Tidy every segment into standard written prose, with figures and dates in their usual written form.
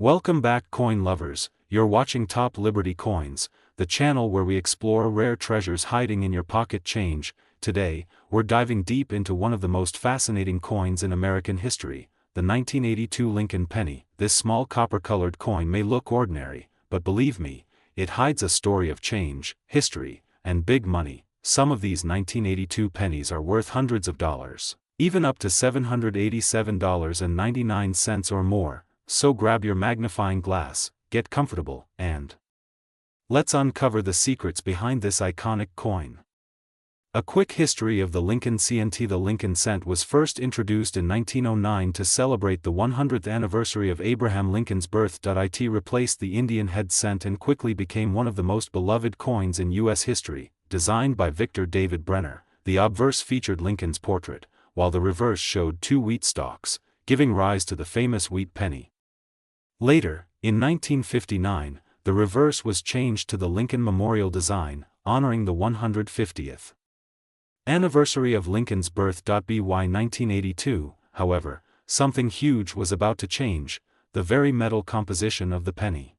Welcome back, coin lovers. You're watching Top Liberty Coins, the channel where we explore rare treasures hiding in your pocket change. Today, we're diving deep into one of the most fascinating coins in American history, the 1982 Lincoln penny. This small copper-colored coin may look ordinary, but believe me, it hides a story of change, history, and big money. Some of these 1982 pennies are worth hundreds of dollars, even up to $787.99 or more. So grab your magnifying glass, get comfortable, and let's uncover the secrets behind this iconic coin. A quick history of the Lincoln cent. The Lincoln cent was first introduced in 1909 to celebrate the 100th anniversary of Abraham Lincoln's birth. It replaced the Indian head cent and quickly became one of the most beloved coins in U.S. history. Designed by Victor David Brenner, the obverse featured Lincoln's portrait, while the reverse showed two wheat stalks, giving rise to the famous wheat penny. Later, in 1959, the reverse was changed to the Lincoln Memorial design, honoring the 150th anniversary of Lincoln's birth. By 1982, however, something huge was about to change: the very metal composition of the penny.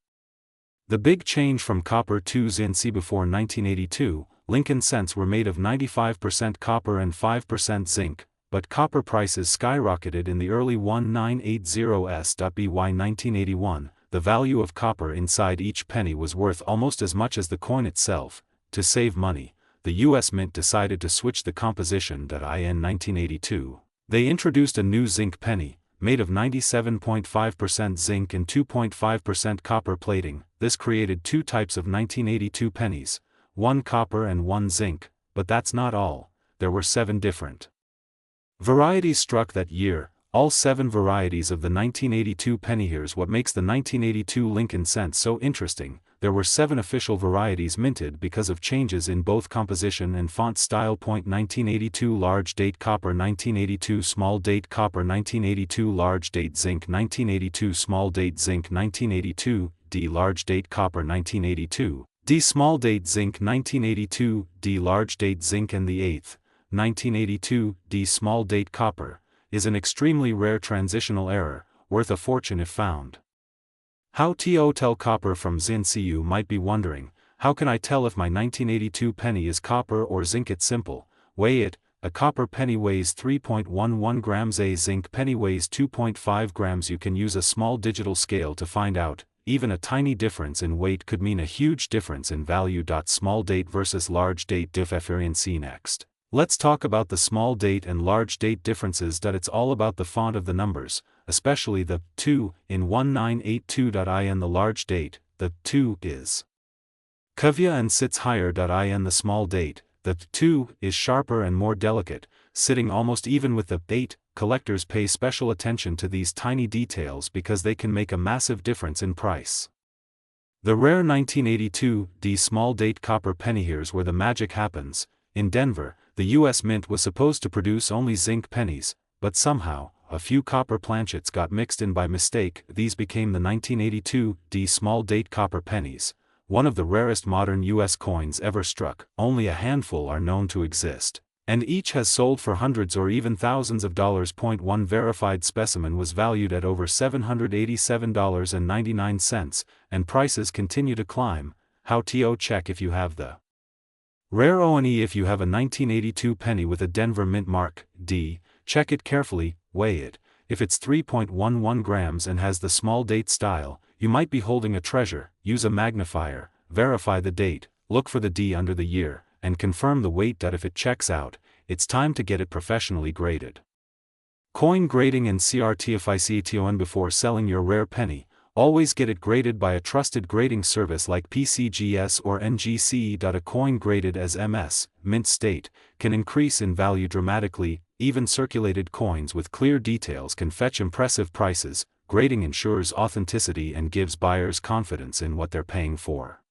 The big change from copper to zinc. Before 1982, Lincoln cents were made of 95% copper and 5% zinc. But copper prices skyrocketed in the early 1980s. By 1981, the value of copper inside each penny was worth almost as much as the coin itself. To save money, the U.S. Mint decided to switch the composition. In 1982, they introduced a new zinc penny, made of 97.5% zinc and 2.5% copper plating. This created two types of 1982 pennies, one copper and one zinc. But that's not all. There were 7 different varieties struck that year. All 7 varieties of the 1982 penny. Here's what makes the 1982 Lincoln cent so interesting: there were 7 official varieties minted because of changes in both composition and font style. 1982 large date copper, 1982 small date copper, 1982 large date zinc, 1982 small date zinc, 1982 D large date copper, 1982 D small date zinc, 1982 D large date zinc. And the 8th, 1982 D small date copper, is an extremely rare transitional error, worth a fortune if found. How to tell copper from zinc? You might be wondering, how can I tell if my 1982 penny is copper or zinc? It's simple: weigh it. A copper penny weighs 3.11 grams, a zinc penny weighs 2.5 grams. You can use a small digital scale to find out. Even a tiny difference in weight could mean a huge difference in value. Small date versus large date difference. Next, let's talk about the small date and large date differences. It's all about the font of the numbers, especially the 2 in 1982. In the large date, the 2 is curvier and sits higher. In the small date, the 2 is sharper and more delicate, sitting almost even with the 8. Collectors pay special attention to these tiny details because they can make a massive difference in price. The rare 1982 D small date copper penny. Here's where the magic happens. In Denver, the U.S. Mint was supposed to produce only zinc pennies, but somehow, a few copper planchets got mixed in by mistake. These became the 1982 D small date copper pennies, one of the rarest modern U.S. coins ever struck. Only a handful are known to exist, and each has sold for hundreds or even thousands of dollars. One verified specimen was valued at over $787.99, and prices continue to climb. How to check if you have the rare one? If you have a 1982 penny with a Denver Mint mark, D, check it carefully, weigh it. If it's 3.11 grams and has the small date style, you might be holding a treasure. Use a magnifier, verify the date, look for the D under the year, and confirm the weight. If it checks out, it's time to get it professionally graded. Coin grading and certification. Before selling your rare penny, always get it graded by a trusted grading service like PCGS or NGC. A coin graded as MS, mint state, can increase in value dramatically. Even circulated coins with clear details can fetch impressive prices. Grading ensures authenticity and gives buyers confidence in what they're paying for.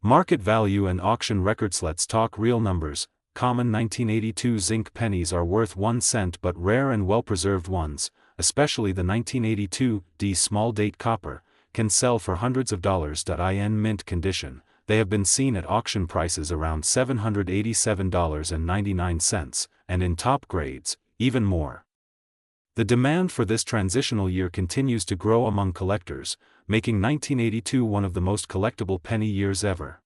Market value and auction records. Let's talk real numbers. Common 1982 zinc pennies are worth 1 cent, but rare and well-preserved ones, especially the 1982 D small date copper, can sell for hundreds of dollars. In mint condition, they have been seen at auction prices around $787.99, and in top grades, even more. The demand for this transitional year continues to grow among collectors, making 1982 one of the most collectible penny years ever.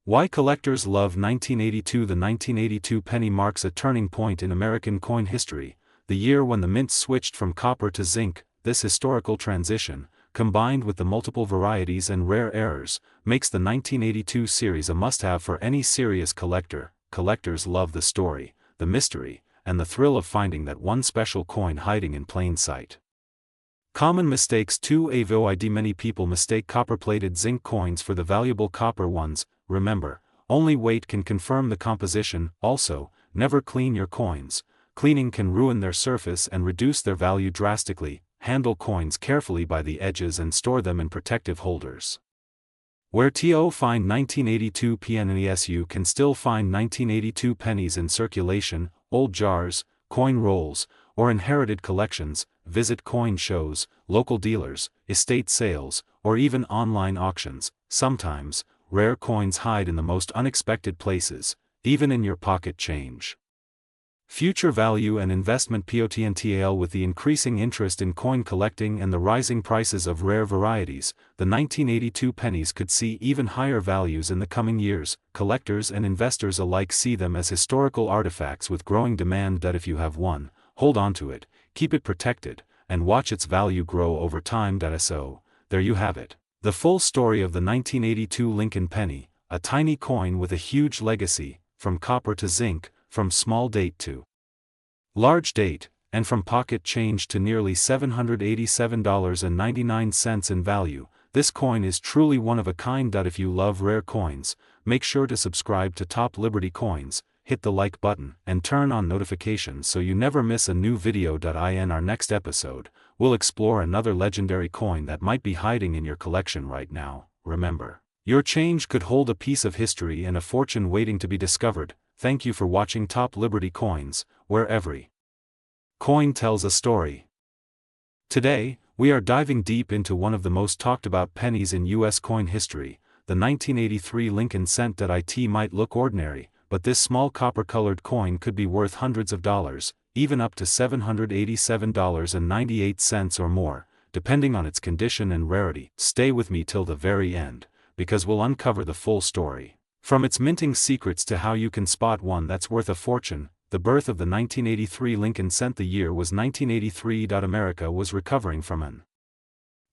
Why collectors love 1982? The 1982 penny marks a turning point in American coin history, the year when the mint switched from copper to zinc. This historical transition, combined with the multiple varieties and rare errors, makes the 1982 series a must-have for any serious collector. Collectors love the story, the mystery, and the thrill of finding that one special coin hiding in plain sight. Common mistakes. 2. Avoid. Many people mistake copper-plated zinc coins for the valuable copper ones. Remember, only weight can confirm the composition. Also, never clean your coins. Cleaning can ruin their surface and reduce their value drastically. Handle coins carefully by the edges and store them in protective holders. Where to find 1982 pennies? You can still find 1982 pennies in circulation, old jars, coin rolls, or inherited collections. Visit coin shows, local dealers, estate sales, or even online auctions. Sometimes, rare coins hide in the most unexpected places, even in your pocket change. Future value and investment. Potential. With the increasing interest in coin collecting and the rising prices of rare varieties, the 1982 pennies could see even higher values in the coming years. Collectors and investors alike see them as historical artifacts with growing demand. If you have one, hold on to it, keep it protected, and watch its value grow over time. So, there you have it. The full story of the 1982 Lincoln penny, a tiny coin with a huge legacy, from copper to zinc, from small date to large date, and from pocket change to nearly $787.99 in value. This coin is truly one of a kind. If you love rare coins, make sure to subscribe to Top Liberty Coins, hit the like button, and turn on notifications so you never miss a new video. In our next episode, we'll explore another legendary coin that might be hiding in your collection right now. Remember, your change could hold a piece of history and a fortune waiting to be discovered. Thank you for watching Top Liberty Coins, where every coin tells a story. Today, we are diving deep into one of the most talked about pennies in U.S. coin history, the 1983 Lincoln cent. It might look ordinary, but this small copper-colored coin could be worth hundreds of dollars, even up to $787.98 or more, depending on its condition and rarity. Stay with me till the very end, because we'll uncover the full story. From its minting secrets to how you can spot one that's worth a fortune. The birth of the 1983 Lincoln cent. The year was 1983. America was recovering from an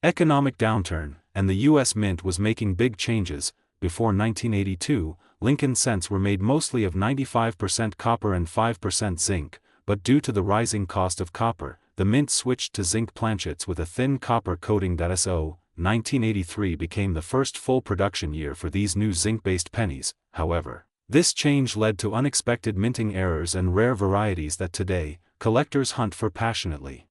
economic downturn, and the U.S. Mint was making big changes. Before 1982, Lincoln cents were made mostly of 95% copper and 5% zinc, but due to the rising cost of copper, the mint switched to zinc planchets with a thin copper coating. So, 1983 became the first full production year for these new zinc-based pennies. However, this change led to unexpected minting errors and rare varieties that today, collectors hunt for passionately.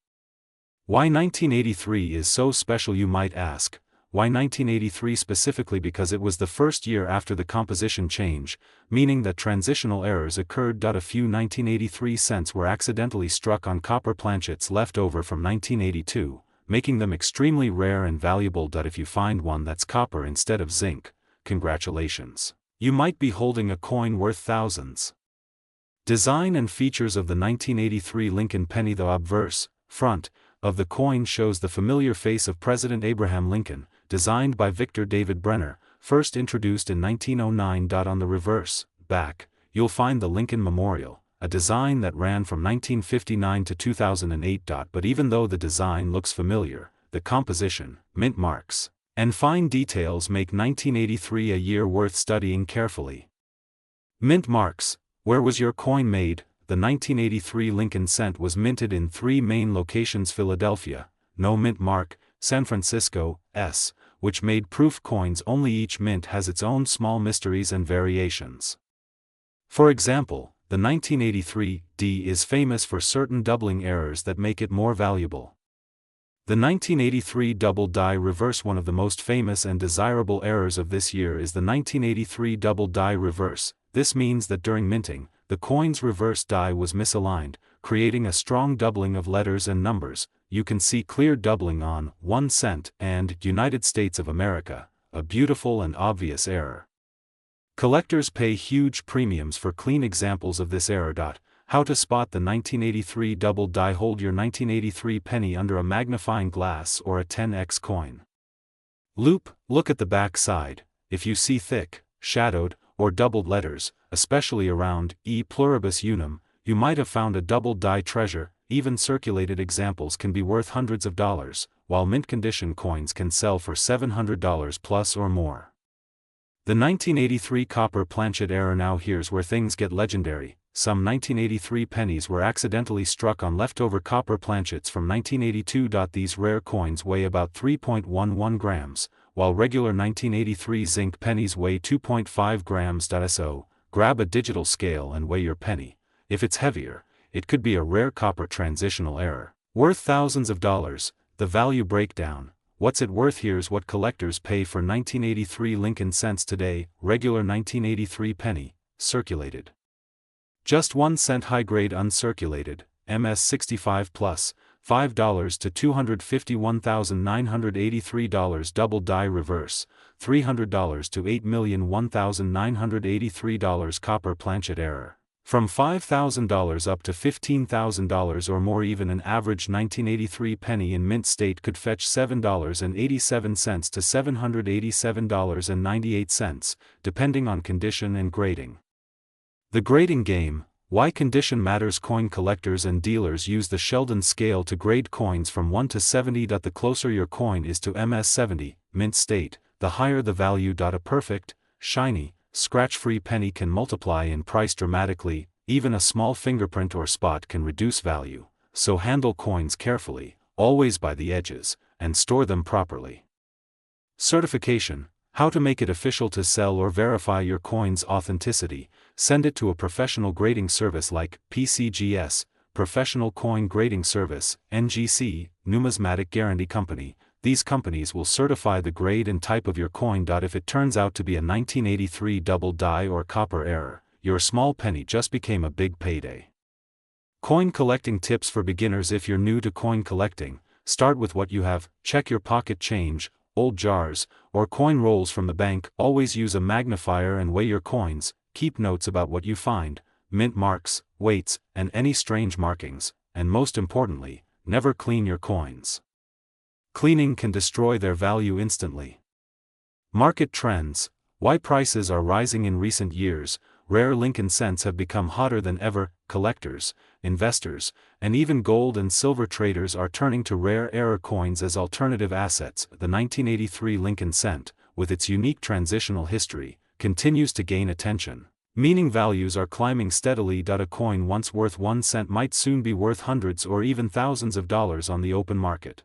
Why 1983 is so special, you might ask. Why 1983 specifically? Because it was the first year after the composition change, meaning that transitional errors occurred. A few 1983 cents were accidentally struck on copper planchets left over from 1982. Making them extremely rare and valuable. If you find one that's copper instead of zinc, congratulations. You might be holding a coin worth thousands. Design and features of the 1983 Lincoln penny. The obverse, front, of the coin shows the familiar face of President Abraham Lincoln, designed by Victor David Brenner, first introduced in 1909. On the reverse, back, you'll find the Lincoln Memorial, a design that ran from 1959 to 2008. But even though the design looks familiar, the composition, mint marks, and fine details make 1983 a year worth studying carefully. Mint marks. Where was your coin made? The 1983 Lincoln cent was minted in 3 main locations: Philadelphia, no mint mark; San Francisco, S, which made proof coins only. Each mint has its own small mysteries and variations. For example, the 1983 D is famous for certain doubling errors that make it more valuable. The 1983 double die reverse. One of the most famous and desirable errors of this year is the 1983 double die reverse. This means that during minting, the coin's reverse die was misaligned, creating a strong doubling of letters and numbers. You can see clear doubling on 1 cent and United States of America, a beautiful and obvious error. Collectors pay huge premiums for clean examples of this error. How to spot the 1983 double die. Hold your 1983 penny under a magnifying glass or a 10x coin. Loop, look at the back side. If you see thick, shadowed, or doubled letters, especially around E pluribus unum, you might have found a double die treasure. Even circulated examples can be worth hundreds of dollars, while mint condition coins can sell for $700 plus or more. The 1983 copper planchet error. Now here's where things get legendary. Some 1983 pennies were accidentally struck on leftover copper planchets from 1982. These rare coins weigh about 3.11 grams, while regular 1983 zinc pennies weigh 2.5 grams. So, grab a digital scale and weigh your penny. If it's heavier, it could be a rare copper transitional error, worth thousands of dollars. The value breakdown. What's it worth? Here's what collectors pay for 1983 Lincoln cents today. Regular 1983 penny, circulated, just 1 cent. High grade uncirculated, MS 65 plus, $5 to $251,983. Double die reverse, $300 to $8,001,983. Copper planchet error, from $5,000 up to $15,000 or more. Even an average 1983 penny in mint state could fetch $7.87 to $787.98, depending on condition and grading. The grading game. Why condition matters. Coin collectors and dealers use the Sheldon scale to grade coins from 1 to 70. The closer your coin is to MS 70, mint state, the higher the value. A perfect, shiny, scratch-free penny can multiply in price dramatically. Even a small fingerprint or spot can reduce value, so handle coins carefully, always by the edges, and store them properly. Certification. How to make it official to sell or verify your coin's authenticity. Send it to a professional grading service like PCGS, Professional Coin Grading Service, NGC, Numismatic Guarantee Company. These companies will certify the grade and type of your coin. If it turns out to be a 1983 double die or copper error, your small penny just became a big payday. Coin collecting tips for beginners. If you're new to coin collecting, start with what you have. Check your pocket change, old jars, or coin rolls from the bank. Always use a magnifier and weigh your coins. Keep notes about what you find, mint marks, weights, and any strange markings, and most importantly, never clean your coins. Cleaning can destroy their value instantly. Market trends. Why prices are rising in recent years. Rare Lincoln cents have become hotter than ever. Collectors, investors, and even gold and silver traders are turning to rare error coins as alternative assets. The 1983 Lincoln cent, with its unique transitional history, continues to gain attention, meaning values are climbing steadily. A coin once worth 1 cent might soon be worth hundreds or even thousands of dollars on the open market.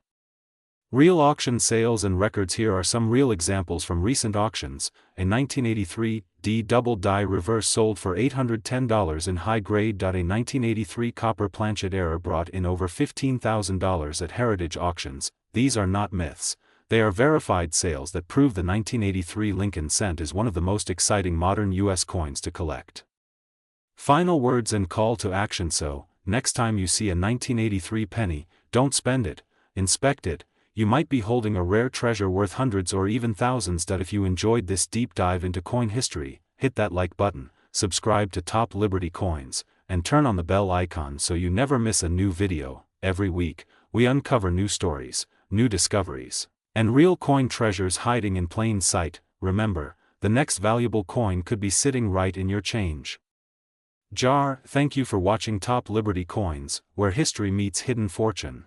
Real auction sales and records. Here are some real examples from recent auctions. A 1983 D double die reverse sold for $810 in high grade. A 1983 copper planchet error brought in over $15,000 at heritage auctions. These are not myths. They are verified sales that prove the 1983 Lincoln cent is one of the most exciting modern U.S. coins to collect. Final words and call to action. So, next time you see a 1983 penny, don't spend it, inspect it. You might be holding a rare treasure worth hundreds or even thousands. If you enjoyed this deep dive into coin history, hit that like button, subscribe to Top Liberty Coins, and turn on the bell icon so you never miss a new video. Every week, we uncover new stories, new discoveries, and real coin treasures hiding in plain sight. Remember, the next valuable coin could be sitting right in your change jar. Thank you for watching Top Liberty Coins, where history meets hidden fortune.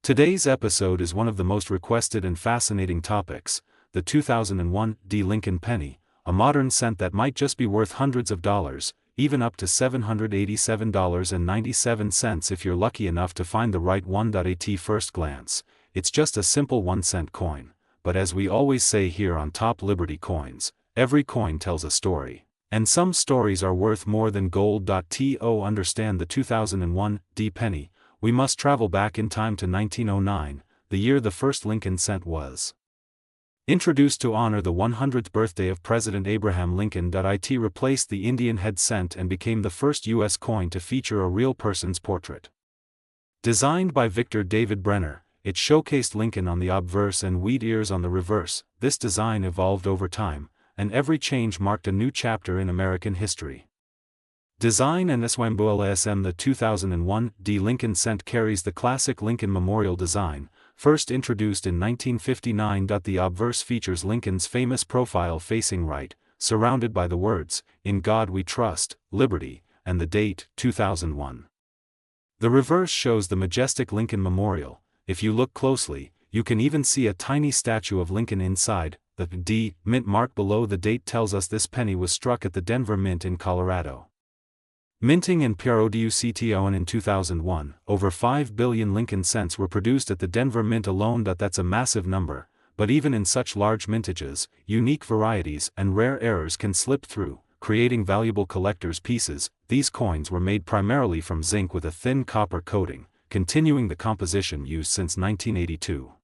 Today's episode is one of the most requested and fascinating topics, the 2001 D Lincoln penny, a modern cent that might just be worth hundreds of dollars, even up to $787.97 if you're lucky enough to find the right one. At first glance, it's just a simple 1 cent coin, but as we always say here on Top Liberty Coins, every coin tells a story, and some stories are worth more than gold. To understand the 2001 D penny, we must travel back in time to 1909, the year the first Lincoln cent was introduced to honor the 100th birthday of President Abraham Lincoln. It replaced the Indian head cent and became the first U.S. coin to feature a real person's portrait. Designed by Victor David Brenner, it showcased Lincoln on the obverse and wheat ears on the reverse. This design evolved over time, and every change marked a new chapter in American history. Design and SWAMBULSM. The 2001 D Lincoln Cent carries the classic Lincoln Memorial design, first introduced in 1959. The obverse features Lincoln's famous profile facing right, surrounded by the words, "In God We Trust, Liberty," and the date, 2001. The reverse shows the majestic Lincoln Memorial. If you look closely, you can even see a tiny statue of Lincoln inside. The D Mint mark below the date tells us this penny was struck at the Denver Mint in Colorado. Minting and PRODUCTON in 2001, over 5 billion Lincoln cents were produced at the Denver Mint alone. That's a massive number, but even in such large mintages, unique varieties and rare errors can slip through, creating valuable collector's pieces. These coins were made primarily from zinc with a thin copper coating, continuing the composition used since 1982.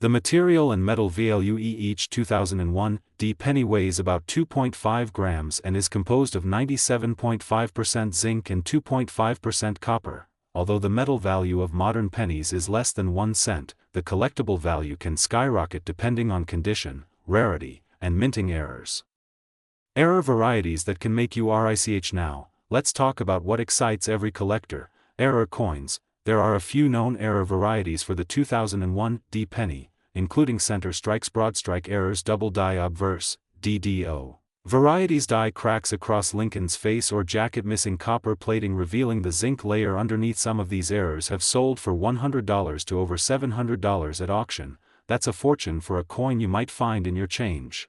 The material and metal value each 2001 D penny weighs about 2.5 grams and is composed of 97.5% zinc and 2.5% copper. Although the metal value of modern pennies is less than 1 cent, the collectible value can skyrocket depending on condition, rarity, and minting errors. Error varieties that can make you rich. Now, let's talk about what excites every collector: error coins. There are a few known error varieties for the 2001 D penny, including center strikes, broad strike errors, double die obverse, DDO. Varieties: die cracks across Lincoln's face or jacket, missing copper plating revealing the zinc layer underneath. Some of these errors have sold for $100 to over $700 at auction. That's a fortune for a coin you might find in your change.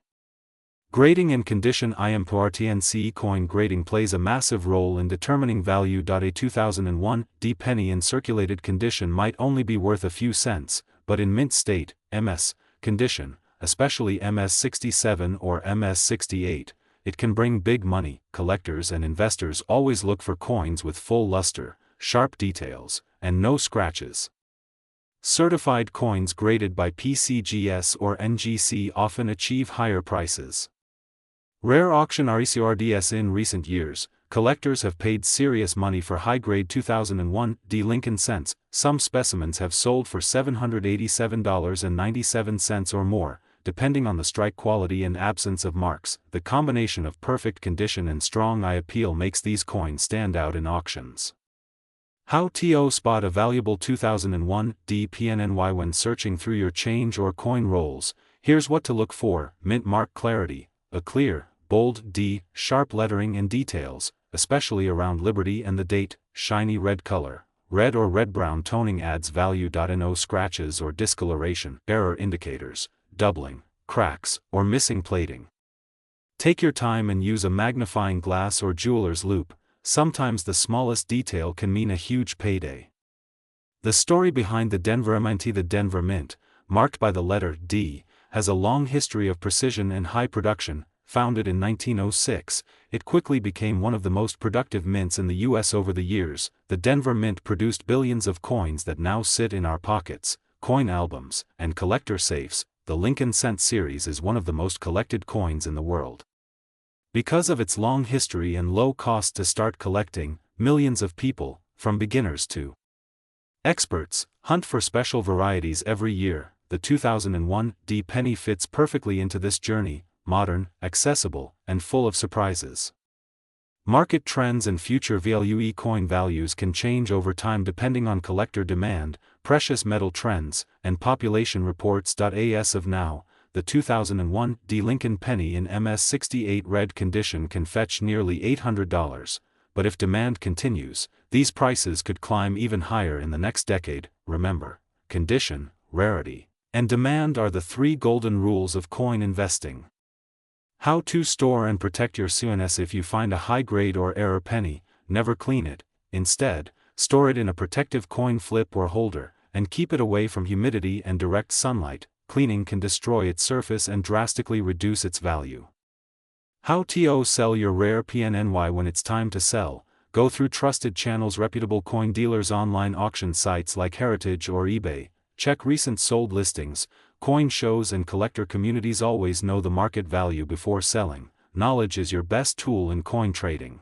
Grading and condition. IMPORTNCE coin grading plays a massive role in determining value. A 2001 D penny in circulated condition might only be worth a few cents, but in mint state, MS, condition, especially MS 67 or MS 68, it can bring big money. Collectors and investors always look for coins with full luster, sharp details, and no scratches. Certified coins graded by PCGS or NGC often achieve higher prices. Rare auction RECORDS. In recent years, collectors have paid serious money for high-grade 2001 D Lincoln cents. Some specimens have sold for $787.97 or more, depending on the strike quality and absence of marks. The combination of perfect condition and strong eye appeal makes these coins stand out in auctions. How to spot a valuable 2001 D PNNY when searching through your change or coin rolls. Here's what to look for: mint mark clarity, a clear, bold D, sharp lettering and details, especially around Liberty and the date, shiny red color. Red or red-brown toning adds value. No scratches or discoloration. Error indicators, doubling, cracks, or missing plating. Take your time and use a magnifying glass or jeweler's loupe. Sometimes the smallest detail can mean a huge payday. The story behind the Denver Mint. The Denver Mint, marked by the letter D, has a long history of precision and high production. Founded in 1906, it quickly became one of the most productive mints in the U.S. Over the years, the Denver Mint produced billions of coins that now sit in our pockets, coin albums, and collector safes. The Lincoln Cent series is one of the most collected coins in the world. Because of its long history and low cost to start collecting, millions of people, from beginners to experts, hunt for special varieties every year. The 2001 D penny fits perfectly into this journey: modern, accessible, and full of surprises. Market trends and future value. Coin values can change over time depending on collector demand, precious metal trends, and population reports. As of now, the 2001 D Lincoln penny in MS 68 red condition can fetch nearly $800, but if demand continues, these prices could climb even higher in the next decade. Remember, condition, rarity, and demand are the three golden rules of coin investing. How to store and protect your coins. If you find a high-grade or error penny, never clean it. Instead, store it in a protective coin flip or holder, and keep it away from humidity and direct sunlight. Cleaning can destroy its surface and drastically reduce its value. How to sell your rare PNNY. When it's time to sell, go through trusted channels, reputable coin dealers, online auction sites like Heritage or eBay. Check recent sold listings. Coin shows and collector communities always know the market value before selling. Knowledge is your best tool in coin trading.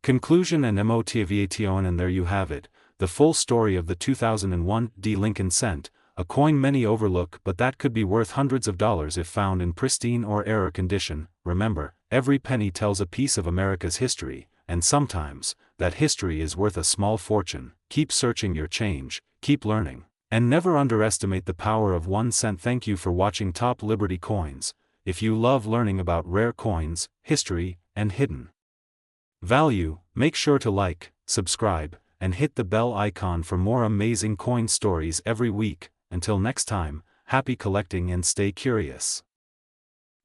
Conclusion and motivation. And there you have it, the full story of the 2001 D Lincoln Cent, a coin many overlook but that could be worth hundreds of dollars if found in pristine or error condition. Remember, every penny tells a piece of America's history, and sometimes, that history is worth a small fortune. Keep searching your change, keep learning, and never underestimate the power of 1 cent. Thank you for watching Top Liberty Coins. If you love learning about rare coins, history, and hidden value, make sure to like, subscribe, and hit the bell icon for more amazing coin stories every week. Until next time, happy collecting and stay curious.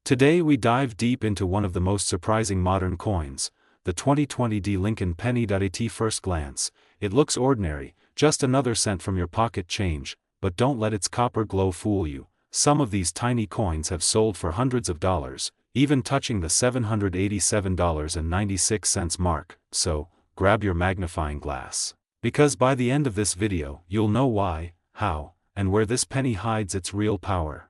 Today we dive deep into one of the most surprising modern coins, the 2020 D Lincoln penny. At first glance, it looks ordinary, just another cent from your pocket change, but don't let its copper glow fool you. Some of these tiny coins have sold for hundreds of dollars, even touching the $787.96 mark, so grab your magnifying glass. Because by the end of this video, you'll know why, how, and where this penny hides its real power.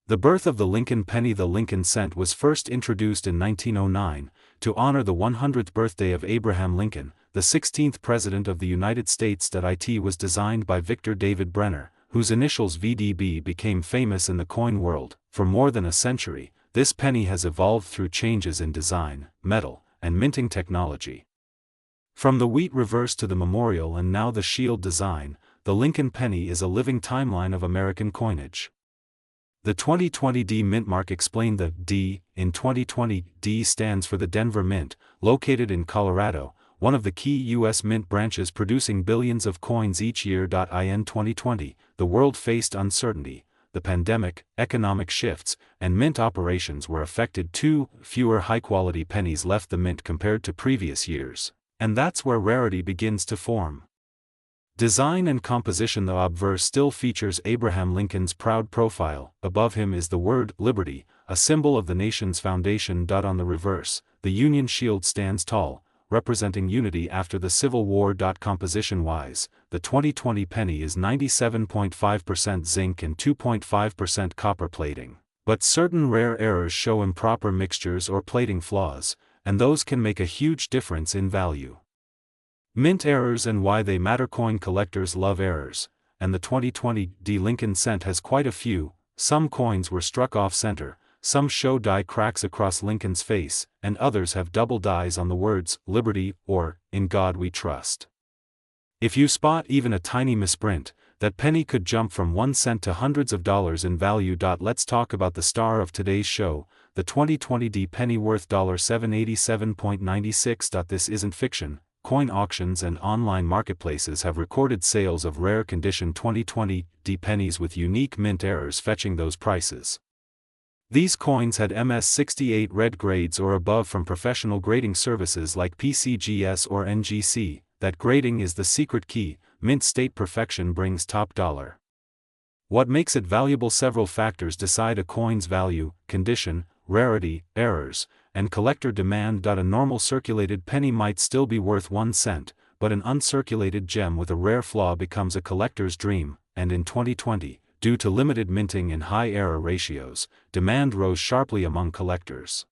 The birth of the Lincoln penny. The Lincoln cent was first introduced in 1909, to honor the 100th birthday of Abraham Lincoln, the 16th President of the United States. It was designed by Victor David Brenner, whose initials VDB became famous in the coin world. For more than a century, this penny has evolved through changes in design, metal, and minting technology. From the wheat reverse to the memorial and now the shield design, the Lincoln penny is a living timeline of American coinage. The 2020 D Mint mark. Explain the D in 2020. D stands for the Denver Mint, located in Colorado, one of the key U.S. mint branches producing billions of coins each year. In 2020, the world faced uncertainty, the pandemic, economic shifts, and mint operations were affected too. Fewer high-quality pennies left the mint compared to previous years, and that's where rarity begins to form. Design and composition. The obverse still features Abraham Lincoln's proud profile. Above him is the word Liberty, a symbol of the nation's foundation. On the reverse, the Union shield stands tall, representing unity after the Civil War. Composition-wise, the 2020 penny is 97.5% zinc and 2.5% copper plating. But certain rare errors show improper mixtures or plating flaws, and those can make a huge difference in value. Mint errors and why they matter. Coin collectors love errors, and the 2020 D Lincoln cent has quite a few. Some coins were struck off-center, some show die cracks across Lincoln's face, and others have double dies on the words, Liberty, or, In God We Trust. If you spot even a tiny misprint, that penny could jump from 1 cent to hundreds of dollars in value. Let's talk about the star of today's show, the 2020 D penny worth $787.96. This isn't fiction. Coin auctions and online marketplaces have recorded sales of rare condition 2020 D pennies with unique mint errors fetching those prices. These coins had MS68 red grades or above from professional grading services like PCGS or NGC. That grading is the secret key. Mint state perfection brings top dollar. What makes it valuable? Several factors decide a coin's value: condition, rarity, errors, and collector demand. A normal circulated penny might still be worth 1 cent, but an uncirculated gem with a rare flaw becomes a collector's dream, and in 2020, due to limited minting and high error ratios, demand rose sharply among collectors.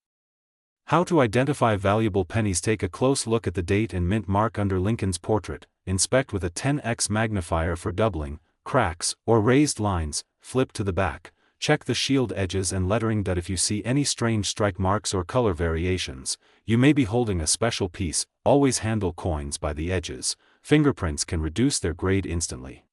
How to identify valuable pennies? Take a close look at the date and mint mark under Lincoln's portrait, inspect with a 10x magnifier for doubling, cracks, or raised lines, flip to the back. Check the shield edges and lettering. If you see any strange strike marks or color variations, you may be holding a special piece. Always handle coins by the edges. Fingerprints can reduce their grade instantly.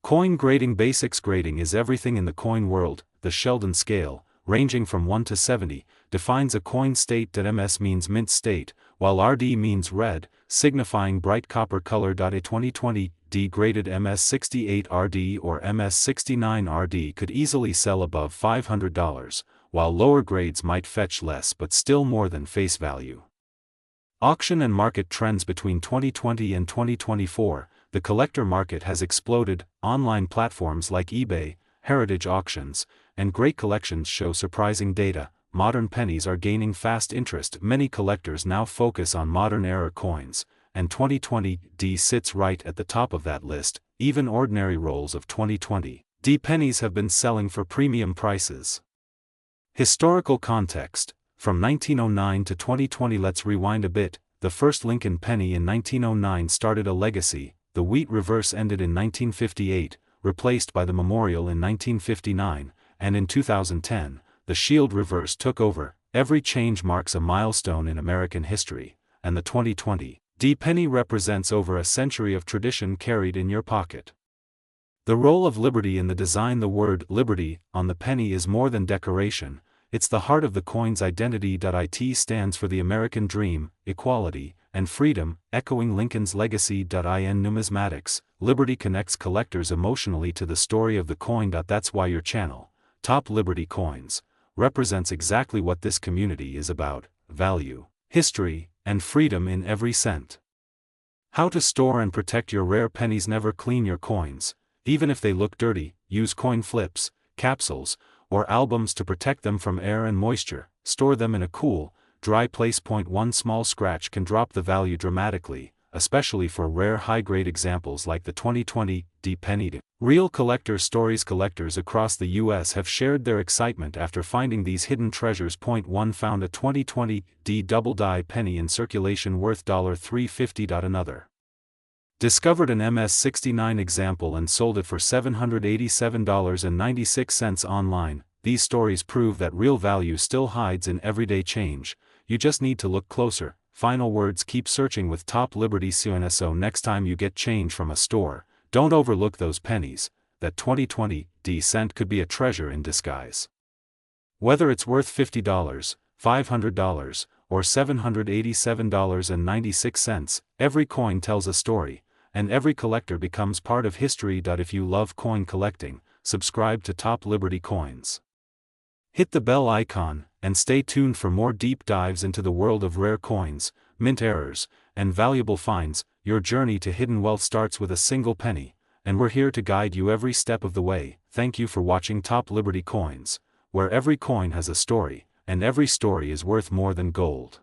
Coin grading basics. Grading is everything in the coin world. The Sheldon scale, ranging from 1 to 70, defines a coin state. MS means mint state, while RD means red, signifying bright copper color. A 2020 D graded MS68 RD or MS69 RD could easily sell above $500, while lower grades might fetch less but still more than face value. Auction and market trends. Between 2020 and 2024, the collector market has exploded. Online platforms like eBay, heritage auctions, and great collections show surprising data. Modern pennies are gaining fast interest. Many collectors now focus on modern era coins, and 2020 D sits right at the top of that list. Even ordinary rolls of 2020 D pennies have been selling for premium prices. Historical context. From 1909 to 2020. Let's rewind a bit. The first Lincoln penny in 1909 started a legacy. The wheat reverse ended in 1958, replaced by the memorial in 1959, and in 2010, the shield reverse took over. Every change marks a milestone in American history, and the 2020 D penny represents over a century of tradition carried in your pocket. The role of liberty in the design. The word liberty on the penny is more than decoration, it's the heart of the coin's identity. It stands for the American dream, equality, and freedom, echoing Lincoln's legacy. In numismatics, liberty connects collectors emotionally to the story of the coin. That's why your channel, Top Liberty Coins, represents exactly what this community is about: value, history, and freedom in every cent. How to store and protect your rare pennies. Never clean your coins, even if they look dirty. Use coin flips, capsules, or albums to protect them from air and moisture. Store them in a cool, dry place. One small scratch can drop the value dramatically, especially for rare high-grade examples like the 2020 D penny. Real collector stories. Collectors across the U.S. have shared their excitement after finding these hidden treasures. One found a 2020 D double die penny in circulation worth $350. Another discovered an MS-69 example and sold it for $787.96 online. These stories prove that real value still hides in everyday change. You just need to look closer. Final words: keep searching with Top Liberty. So next time you get change from a store, don't overlook those pennies. That 2020 D cent could be a treasure in disguise. Whether it's worth $50, $500, or $787.96, every coin tells a story, and every collector becomes part of history. If you love coin collecting, subscribe to Top Liberty Coins. Hit the bell icon, and stay tuned for more deep dives into the world of rare coins, mint errors, and valuable finds. Your journey to hidden wealth starts with a single penny, and we're here to guide you every step of the way. Thank you for watching Top Liberty Coins, where every coin has a story, and every story is worth more than gold.